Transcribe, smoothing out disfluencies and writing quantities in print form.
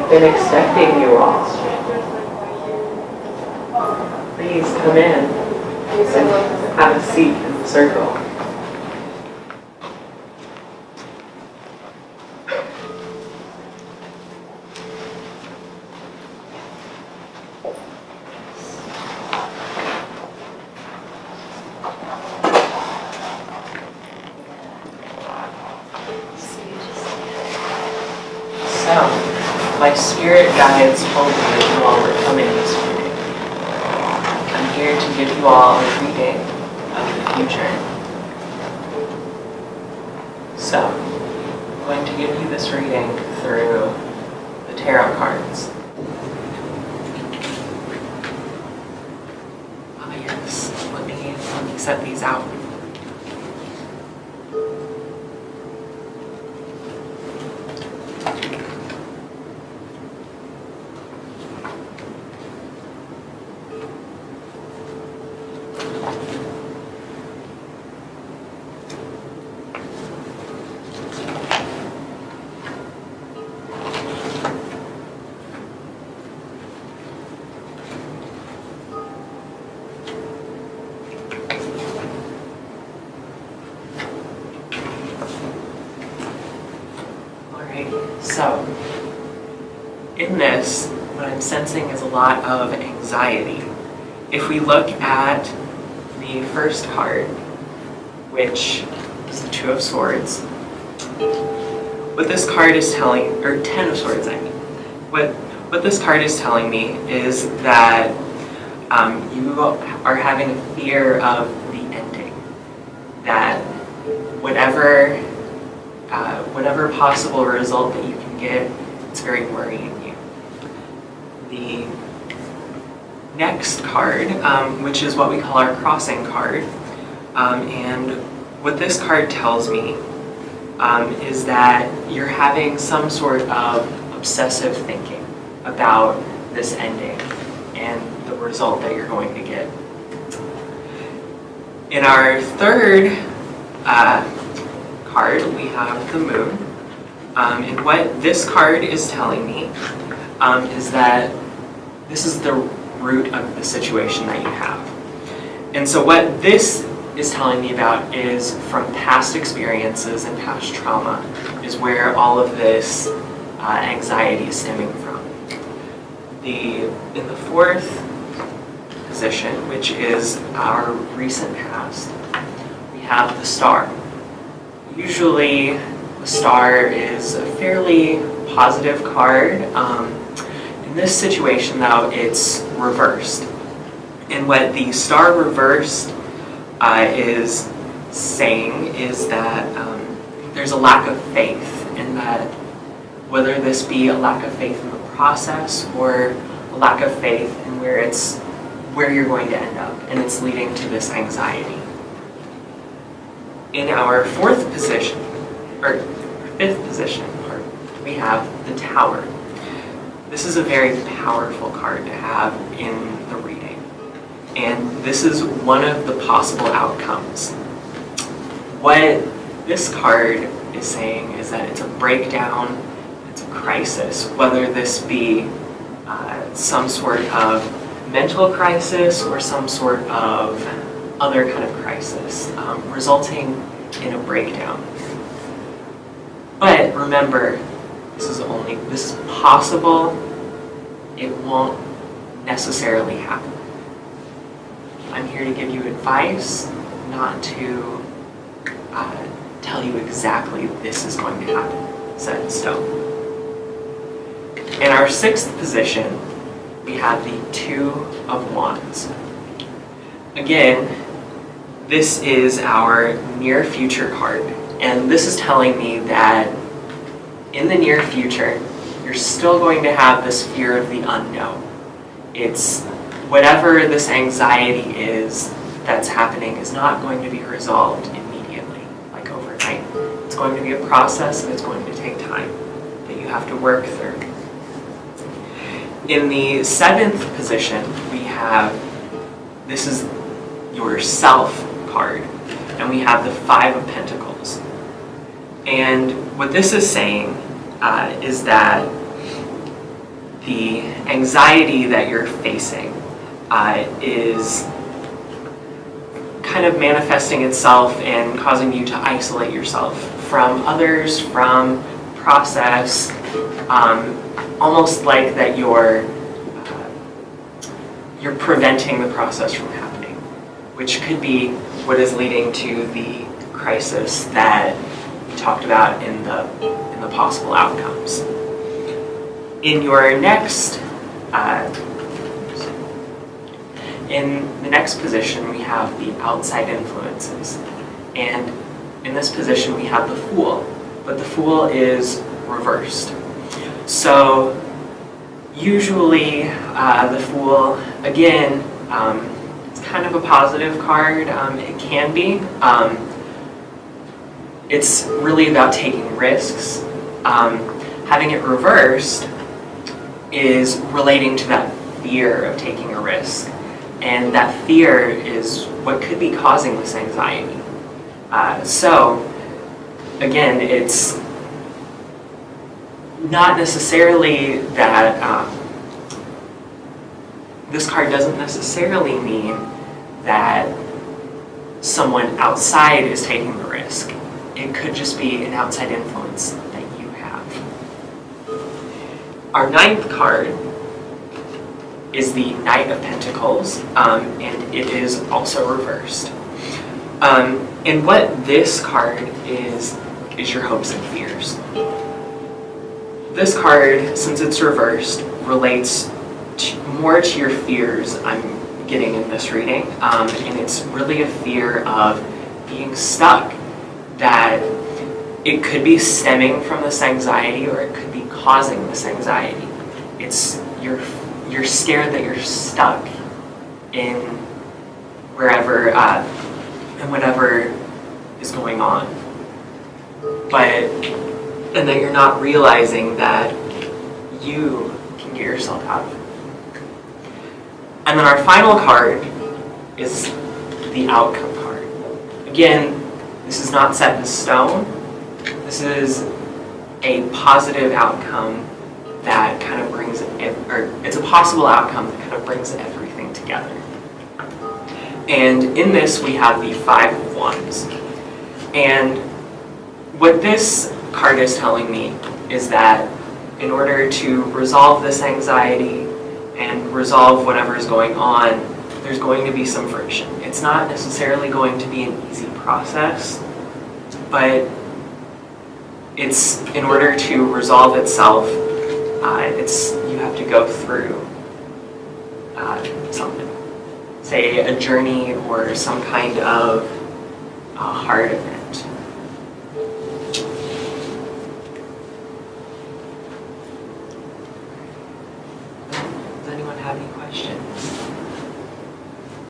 been expecting you all. Please come in and have a seat in the circle. My spirit guides told me that you all were coming this reading. I'm here to give you all a reading of the future. So, I'm going to give you this reading through the tarot cards. Oh yes, let me set these out. So, in this, what I'm sensing is a lot of anxiety. If we look at the first card, which is the Two of Swords, what this card is telling, or Ten of Swords, I mean, what this card is telling me is that you are having a fear of the ending, that whatever possible result that you can get, it's very worrying you. The next card, which is what we call our crossing card, and what this card tells me is that you're having some sort of obsessive thinking about this ending and the result that you're going to get. In our third card, we have the Moon. And what this card is telling me is that this is the root of the situation that you have. And so what this is telling me about is from past experiences and past trauma is where all of this anxiety is stemming from. In the fourth position, which is our recent past, we have the Star. Usually, the Star is a fairly positive card. In this situation, though, it's reversed. And what the Star reversed is saying is that there's a lack of faith, and that whether this be a lack of faith in the process or a lack of faith in where you're going to end up, and it's leading to this anxiety. In our fifth position, we have the Tower. This is a very powerful card to have in the reading. And this is one of the possible outcomes. What this card is saying is that it's a breakdown, it's a crisis, whether this be some sort of mental crisis or some sort of other kind of crisis, resulting in a breakdown. But remember, this is possible. It won't necessarily happen. I'm here to give you advice, not to tell you exactly this is going to happen, set in stone. In our sixth position, we have the Two of Wands. Again, this is our near future card, and this is telling me that in the near future, you're still going to have this fear of the unknown. It's whatever this anxiety is that's happening is not going to be resolved immediately, like overnight. It's going to be a process, and it's going to take time that you have to work through. In the seventh position, we have, this is your self card, and we have the Five of Pentacles. And what this is saying is that the anxiety that you're facing is kind of manifesting itself and causing you to isolate yourself from others, from process, almost like that you're preventing the process from happening, which could be what is leading to the crisis that we talked about in the possible outcomes. In your next, in the next position, we have the outside influences, and in this position we have the Fool, but the Fool is reversed. So usually the Fool, again, it's kind of a positive card. It can be. It's really about taking risks. Having it reversed is relating to that fear of taking a risk. And that fear is what could be causing this anxiety. So, again, it's not necessarily that this card doesn't necessarily mean that someone outside is taking the risk. It could just be an outside influence that you have. Our ninth card is the Knight of Pentacles, and it is also reversed. And what this card is your hopes and fears. This card, since it's reversed, relates more to your fears I'm getting in this reading, and it's really a fear of being stuck, that it could be stemming from this anxiety or it could be causing this anxiety. It's you're scared that you're stuck in wherever and whatever is going on, and that you're not realizing that you can get yourself out of it. And then our final card is the outcome card. Again, this is not set in stone. This is a positive outcome that kind of brings, or it's a possible outcome that kind of brings everything together. And in this we have the Five of Wands. And what this card is telling me is that in order to resolve this anxiety and resolve whatever is going on, there's going to be some friction. It's not necessarily going to be an easy process, but it's in order to resolve itself, you have to go through something, say a journey or some kind of hard event. Does anyone have any questions?